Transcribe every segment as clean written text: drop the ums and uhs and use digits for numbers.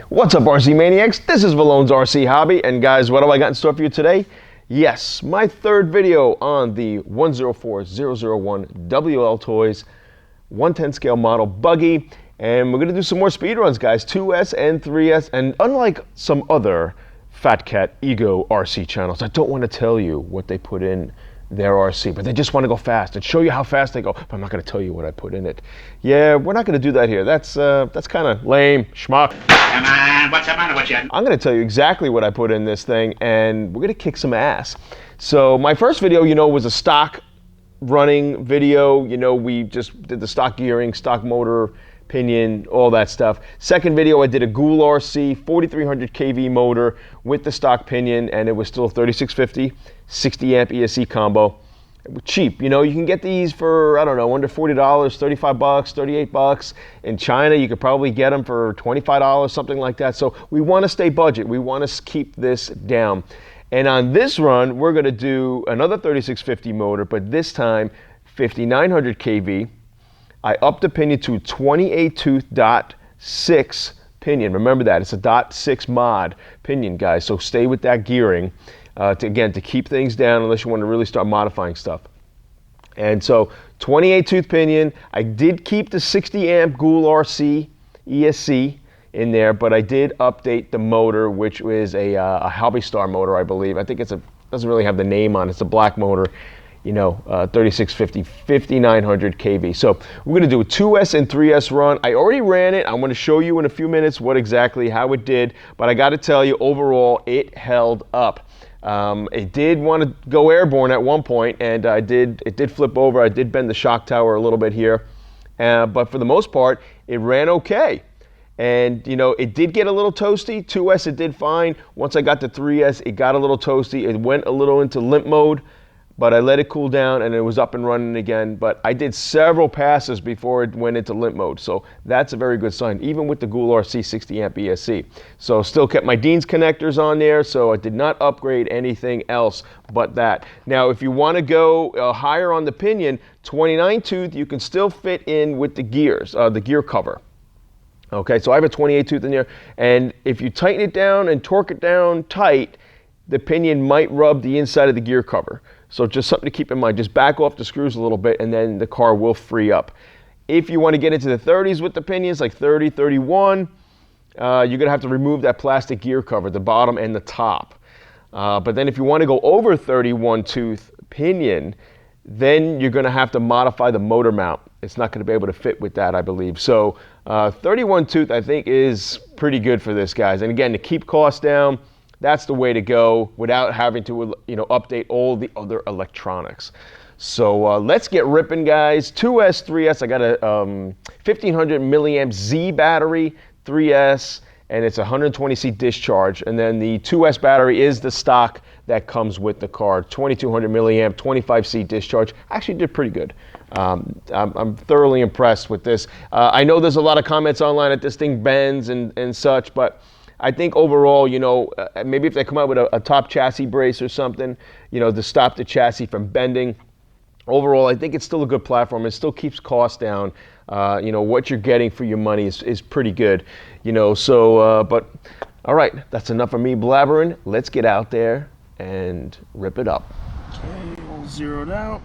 What's up, RC Maniacs? This is Vallone's RC Hobby, and guys, what have I got in store for you today? Yes, my third video on the 104001 WLToys 110 scale model Buggy, and we're gonna do some more speed runs, guys. 2S and 3S, and unlike some other Fat Cat Ego RC channels, I don't want to tell you what they put in their RC, but they just want to go fast and show you how fast they go. But I'm not going to tell you what I put in it. Yeah, we're not going to do that here. That's kind of lame, schmuck. Come on, what's the matter with you? I'm going to tell you exactly what I put in this thing, and we're going to kick some ass. So my first video, was a stock running video. We just did the stock gearing, stock motor, pinion, all that stuff. Second video, I did a GOOLRC 4300 kV motor with the stock pinion, and it was still 3650, 60 amp ESC combo. Cheap, you can get these for, I don't know, under $40, 35 bucks, 38 bucks. In China, you could probably get them for $25, something like that. So we want to stay budget. We want to keep this down. And on this run, we're going to do another 3650 motor, but this time 5900 kV. I upped the pinion to 28 tooth .6 pinion. Remember that, it's a .6 mod pinion, guys. So stay with that gearing to keep things down unless you want to really start modifying stuff. And so 28 tooth pinion. I did keep the 60 amp GOOLRC ESC in there, but I did update the motor, which is a Hobby Star motor, I believe. I think doesn't really have the name on it. It's a black motor. 3650, 5900 kV. So we're going to do a 2S and 3S run. I already ran it. I'm going to show you in a few minutes how it did, but I got to tell you, overall, it held up. It did want to go airborne at one point, and it did flip over. I did bend the shock tower a little bit here, but for the most part, it ran okay. And it did get a little toasty. 2S, it did fine. Once I got to 3S, it got a little toasty. It went a little into limp mode, but I let it cool down and it was up and running again. But I did several passes before it went into limp mode. So that's a very good sign, even with the GOOLRC 60 amp ESC. So still kept my Dean's connectors on there, so I did not upgrade anything else but that. Now, if you want to go higher on the pinion, 29 tooth, you can still fit in with the gears, the gear cover. Okay, so I have a 28 tooth in there, and if you tighten it down and torque it down tight, the pinion might rub the inside of the gear cover. So just something to keep in mind. Just back off the screws a little bit and then the car will free up. If you want to get into the 30s with the pinions, like 30, 31, you're going to have to remove that plastic gear cover, the bottom and the top. But then if you want to go over 31 tooth pinion, then you're going to have to modify the motor mount. It's not going to be able to fit with that, I believe. So 31 tooth, I think, is pretty good for this, guys. And again, to keep costs down, that's the way to go without having to update all the other electronics. So let's get ripping, guys. 2S, 3S, I got a 1500 milliamp Z battery, 3S, and it's a 120C discharge. And then the 2S battery is the stock that comes with the car, 2200 milliamp, 25C discharge. Actually did pretty good. I'm thoroughly impressed with this. I know there's a lot of comments online that this thing bends and such, but I think overall, maybe if they come out with a top chassis brace or something, to stop the chassis from bending. Overall, I think it's still a good platform. It still keeps costs down. What you're getting for your money is pretty good. But all right, that's enough of me blabbering. Let's get out there and rip it up. Okay, all zeroed out.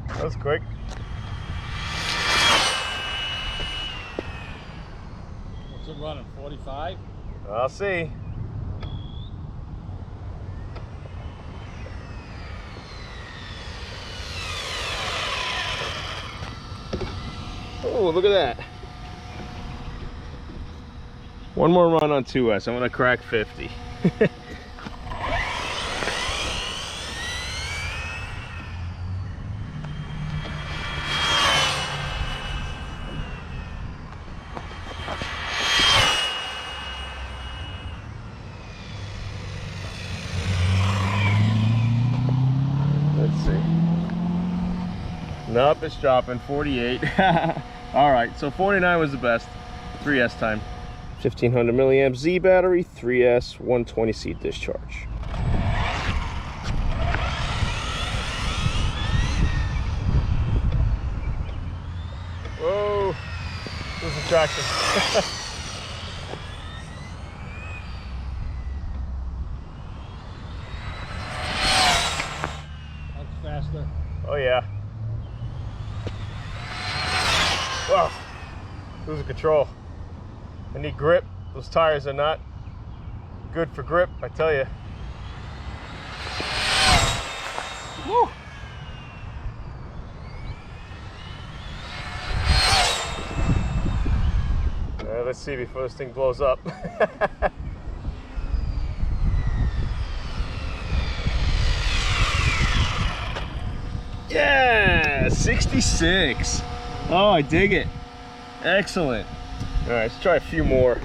That was quick. What's it running, 45? I'll see. Oh, look at that. One more run on 2S. I'm gonna crack 50. Let's see. Nope, it's dropping. 48. All right, so 49 was the best. 3S time. 1500 milliamp Z battery, 3S, 120C discharge. Whoa, losing traction. That's faster. Oh yeah. Whoa, losing control. I need grip. Those tires are not good for grip, I tell you. Woo. Let's see before this thing blows up. Yeah, 66. Oh, I dig it. Excellent. All right, let's try a few more.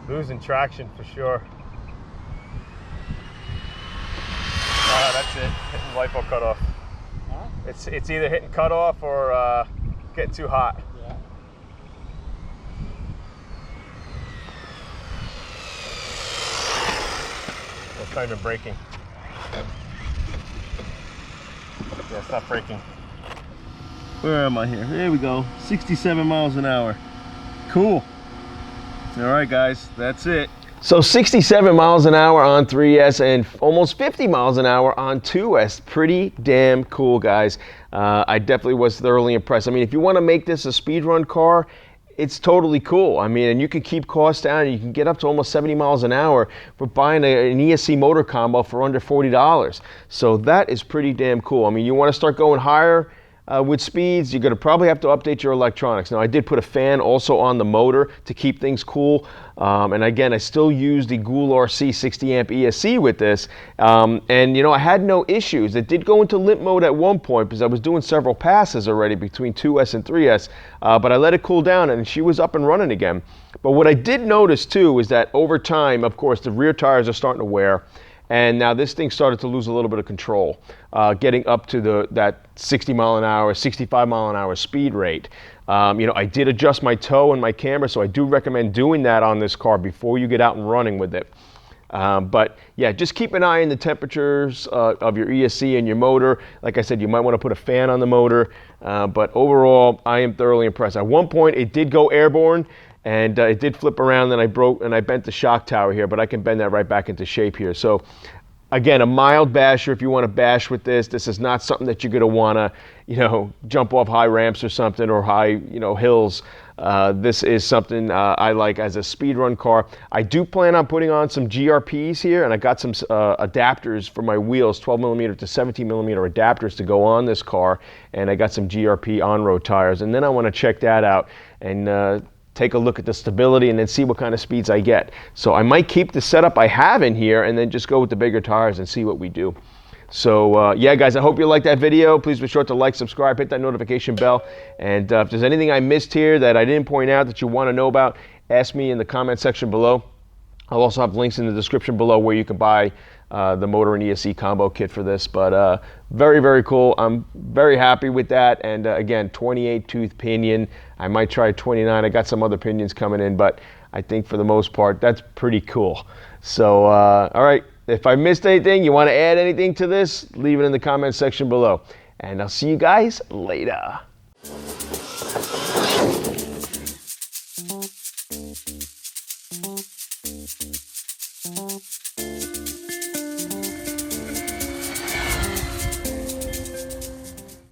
Losing traction for sure. That's it. Hitting LiPo cutoff. Huh? It's either hitting cutoff or getting too hot. Yeah. It's not even braking. Yeah, it's not braking. Where am I here? There we go. 67 miles an hour. Cool. All right, guys, that's it. So 67 miles an hour on 3S and almost 50 miles an hour on 2S. Pretty damn cool, guys. I definitely was thoroughly impressed. I mean, if you want to make this a speed run car, it's totally cool. I mean, and you can keep costs down. You can get up to almost 70 miles an hour for buying an ESC motor combo for under $40. So that is pretty damn cool. I mean, you want to start going higher with speeds, you're going to probably have to update your electronics. Now, I did put a fan also on the motor to keep things cool. And again, I still use the GOOLRC 60 amp ESC with this. And you know, I had no issues. It did go into limp mode at one point because I was doing several passes already between 2S and 3S. But I let it cool down and she was up and running again. But what I did notice too is that over time, of course, the rear tires are starting to wear. And now this thing started to lose a little bit of control, getting up to that 60 mile an hour, 65 mile an hour speed rate. You know, I did adjust my toe and my camera, so I do recommend doing that on this car before you get out and running with it. But yeah, just keep an eye on the temperatures of your ESC and your motor. Like I said, you might want to put a fan on the motor. But overall, I am thoroughly impressed. At one point, it did go airborne. And it did flip around and I bent the shock tower here, but I can bend that right back into shape here. So again, a mild basher if you want to bash with this. This is not something that you're going to want to, you know, jump off high ramps or something or high, you know, hills. This is something I like as a speed run car. I do plan on putting on some GRPs here, and I got some adapters for my wheels, 12 millimeter to 17 millimeter adapters to go on this car. And I got some GRP on-road tires. And then I want to check that out and take a look at the stability and then see what kind of speeds I get. So I might keep the setup I have in here and then just go with the bigger tires and see what we do. So yeah, guys, I hope you liked that video. Please be sure to like, subscribe, hit that notification bell. And if there's anything I missed here that I didn't point out that you want to know about, ask me in the comment section below. I'll also have links in the description below where you can buy the motor and ESC combo kit for this. But very, very cool. I'm very happy with that. And again, 28 tooth pinion. I might try 29. I got some other pinions coming in, but I think for the most part, that's pretty cool. So, all right. If I missed anything, you want to add anything to this, leave it in the comment section below. And I'll see you guys later.